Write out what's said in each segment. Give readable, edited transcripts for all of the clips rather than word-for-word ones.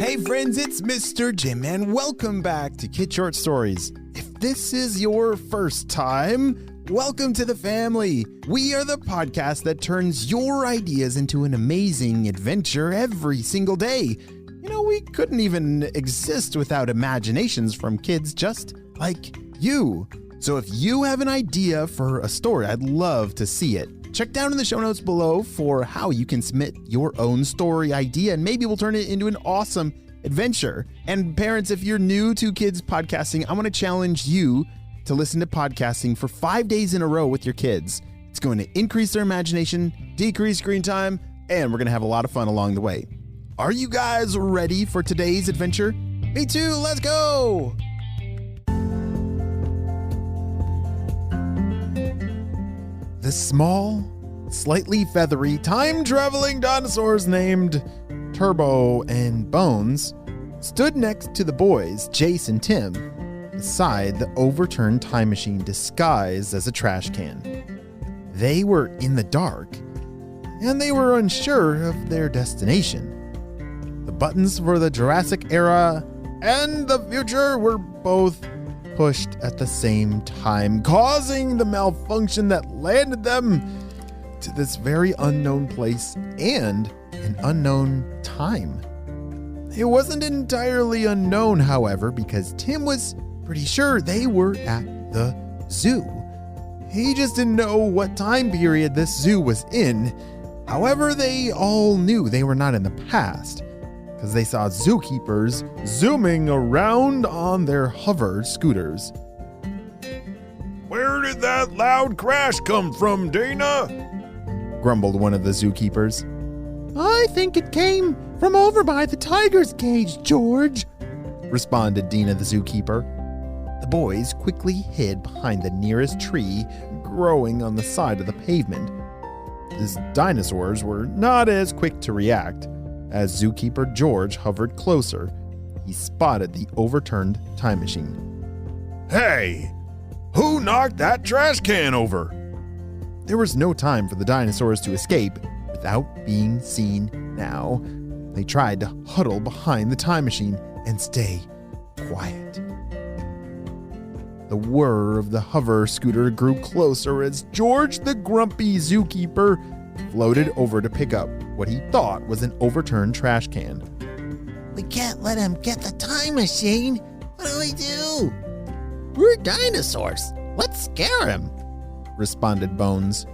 Hey friends, it's Mr. Jim and welcome back to Kid Short Stories. If this is your first time, welcome to the family. We are the podcast that turns your ideas into an amazing adventure every single day. You know, we couldn't even exist without imaginations from kids just like you. So if you have an idea for a story, I'd love to see it. Check down in the show notes below for how you can submit your own story idea, and maybe we'll turn it into an awesome adventure. And parents, if you're new to kids podcasting, I want to challenge you to listen to podcasting for 5 days in a row with your kids. It's going to increase their imagination, decrease screen time, and we're going to have a lot of fun along the way. Are you guys ready for today's adventure? Me too, let's go! The small, slightly feathery, time-traveling dinosaurs named Turbo and Bones stood next to the boys, Jace and Tim, beside the overturned time machine disguised as a trash can. They were in the dark, and they were unsure of their destination. The buttons for the Jurassic era and the future were both pushed at the same time, causing the malfunction that landed them to this very unknown place and an unknown time. It wasn't entirely unknown, however, because Tim was pretty sure they were at the zoo. He just didn't know what time period this zoo was in. However, they all knew they were not in the past, because they saw zookeepers zooming around on their hover scooters. "Where did that loud crash come from, Dana?" grumbled one of the zookeepers. "I think it came from over by the tiger's cage, George," responded Dina the zookeeper. The boys quickly hid behind the nearest tree growing on the side of the pavement. The dinosaurs were not as quick to react. As zookeeper George hovered closer, he spotted the overturned time machine. "Hey, who knocked that trash can over?" There was no time for the dinosaurs to escape without being seen now. They tried to huddle behind the time machine and stay quiet. The whir of the hover scooter grew closer as George, the grumpy zookeeper, floated over to pick up what he thought was an overturned trash can. "We can't let him get the time machine. What do we do?" "We're dinosaurs. Let's scare him," responded Bones.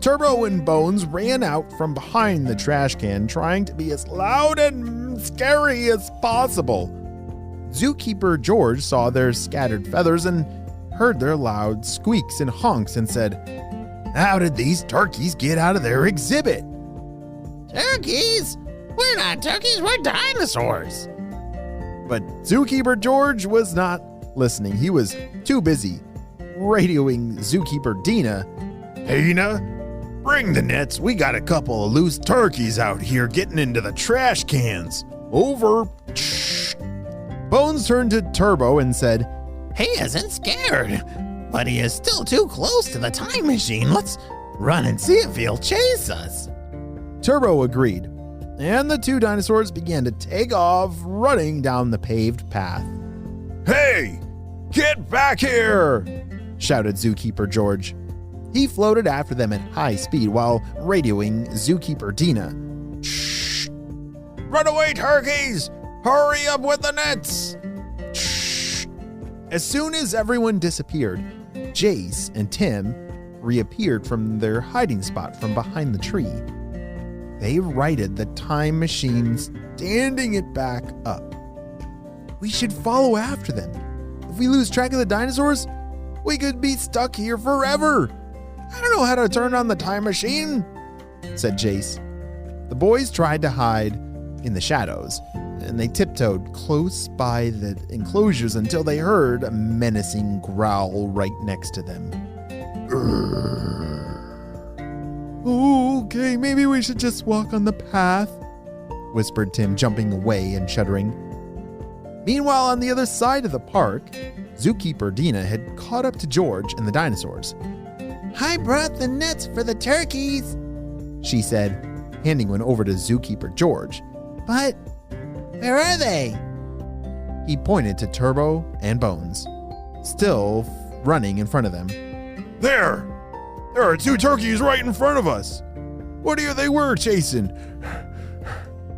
Turbo and Bones ran out from behind the trash can, trying to be as loud and scary as possible. Zookeeper George saw their scattered feathers and heard their loud squeaks and honks and said, "How did these turkeys get out of their exhibit?" "Turkeys? We're not turkeys, we're dinosaurs." But Zookeeper George was not listening. He was too busy radioing Zookeeper Dina. "Dana, bring the nets. We got a couple of loose turkeys out here getting into the trash cans. Over." Bones turned to Turbo and said, "He isn't scared, but he is still too close to the time machine. Let's run and see if he'll chase us." Turbo agreed, and the two dinosaurs began to take off, running down the paved path. "Hey, get back here!" shouted Zookeeper George. He floated after them at high speed while radioing Zookeeper Dina. "Shh! Runaway turkeys! Hurry up with the nets!" Shh! As soon as everyone disappeared, Jace and Tim reappeared from their hiding spot from behind the tree. They righted the time machine, standing it back up. "We should follow after them. If we lose track of the dinosaurs, we could be stuck here forever. I don't know how to turn on the time machine," said Jace. The boys tried to hide in the shadows, and they tiptoed close by the enclosures until they heard a menacing growl right next to them. "Okay, maybe we should just walk on the path," whispered Tim, jumping away and shuddering. Meanwhile, on the other side of the park, Zookeeper Dina had caught up to George and the dinosaurs. "I brought the nets for the turkeys," she said, handing one over to Zookeeper George. "But Where are they? He pointed to Turbo and Bones, still running in front of them. There! There are 2 turkeys right in front of us. What do you they were chasing?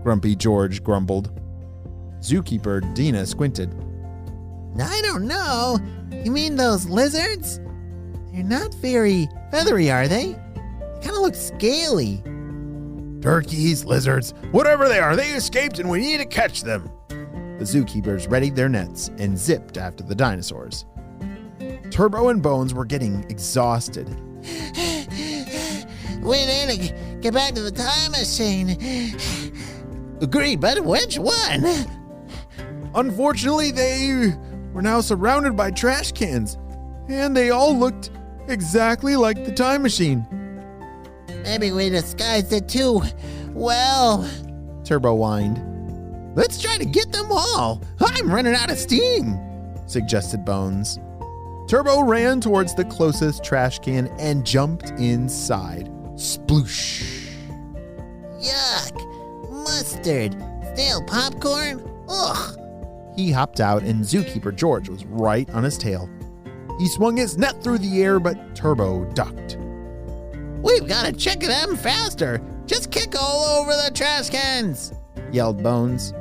Grumpy George grumbled. Zookeeper Dina squinted. I don't know. You mean those lizards? They're not very feathery, are they? They kind of look scaly. Turkeys, lizards, whatever they are, they escaped and we need to catch them. The zookeepers readied their nets and zipped after the dinosaurs. Turbo and Bones were getting exhausted. We need to get back to the time machine. Agreed, but which one? Unfortunately, they were now surrounded by trash cans, and they all looked exactly like the time machine. Maybe we disguised it too well. Turbo whined. Let's try to get them all. I'm running out of steam, suggested Bones. Turbo ran towards the closest trash can and jumped inside. Sploosh. Yuck. Mustard. Stale popcorn. Ugh. He hopped out and Zookeeper George was right on his tail. He swung his net through the air, but Turbo ducked. We've got to check them faster. Just kick all over the trash cans, yelled Bones.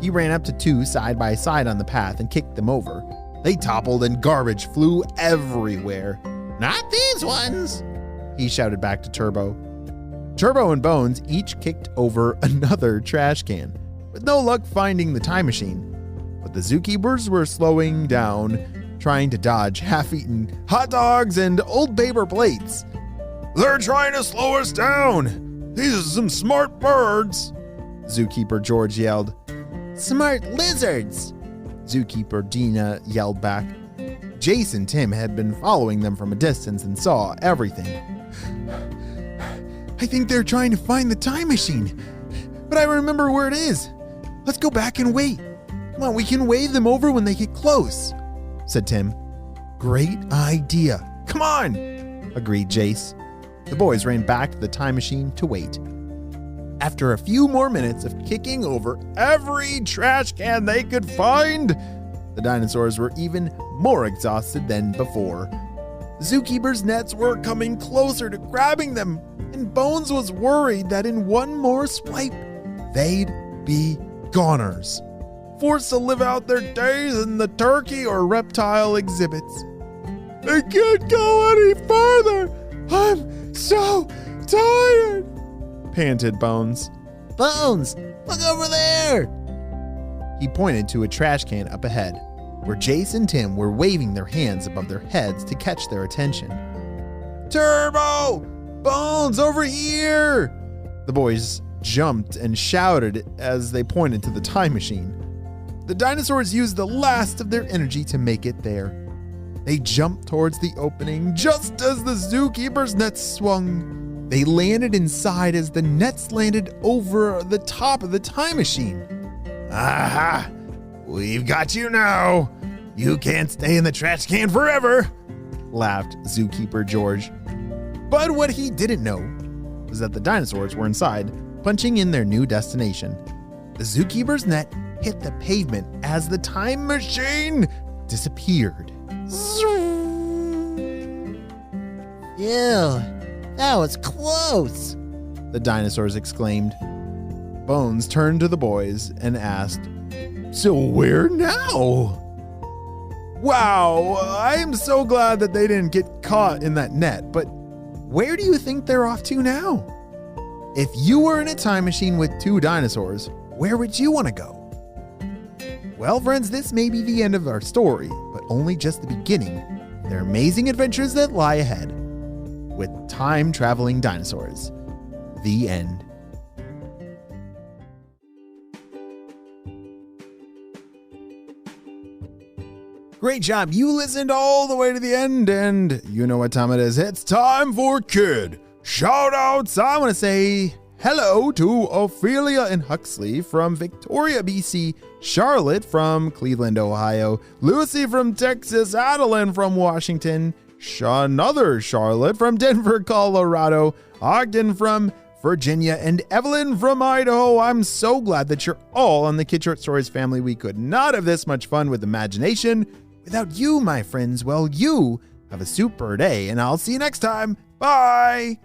He ran up to 2 side by side on the path and kicked them over. They toppled and garbage flew everywhere. Not these ones, he shouted back to Turbo. Turbo and Bones each kicked over another trash can, with no luck finding the time machine. But the zookeepers were slowing down, trying to dodge half-eaten hot dogs and old paper plates. They're trying to slow us down. These are some smart birds, Zookeeper George yelled. Smart lizards, Zookeeper Dina yelled back. Jace and Tim had been following them from a distance and saw everything. I think they're trying to find the time machine, but I remember where it is. Let's go back and wait. Come on, we can wave them over when they get close, said Tim. Great idea. Come on, agreed Jace. The boys ran back to the time machine to wait. After a few more minutes of kicking over every trash can they could find, the dinosaurs were even more exhausted than before. The zookeepers' nets were coming closer to grabbing them, and Bones was worried that in one more swipe, they'd be goners, forced to live out their days in the turkey or reptile exhibits. I can't go any further. I'm so tired, panted Bones. Bones, look over there. He pointed to a trash can up ahead, where Jace and Tim were waving their hands above their heads to catch their attention. Turbo! Bones, over here! The boys jumped and shouted as they pointed to the time machine. The dinosaurs used the last of their energy to make it there. They jumped towards the opening just as the zookeeper's nets swung. They landed inside as the nets landed over the top of the time machine. Aha! We've got you now. You can't stay in the trash can forever, laughed Zookeeper George. But what he didn't know was that the dinosaurs were inside, punching in their new destination. The zookeeper's net hit the pavement as the time machine disappeared. Ew, that was close, the dinosaurs exclaimed. Bones turned to the boys and asked, So where now? Wow, I'm so glad that they didn't get caught in that net, but where do you think they're off to now? If you were in a time machine with 2 dinosaurs, where would you want to go? Well, friends, this may be the end of our story, but only just the beginning. There are amazing adventures that lie ahead with time-traveling dinosaurs. The end. Great job. You listened all the way to the end, and you know what time it is. It's time for Kid Shoutouts. I want to say hello to Ophelia and Huxley from Victoria, BC, Charlotte from Cleveland, Ohio, Lucy from Texas, Adeline from Washington, another Charlotte from Denver, Colorado, Ogden from Virginia, and Evelyn from Idaho. I'm so glad that you're all on the Kid Short Stories family. We could not have this much fun with imagination without you, my friends. Well, you have a super day, and I'll see you next time. Bye!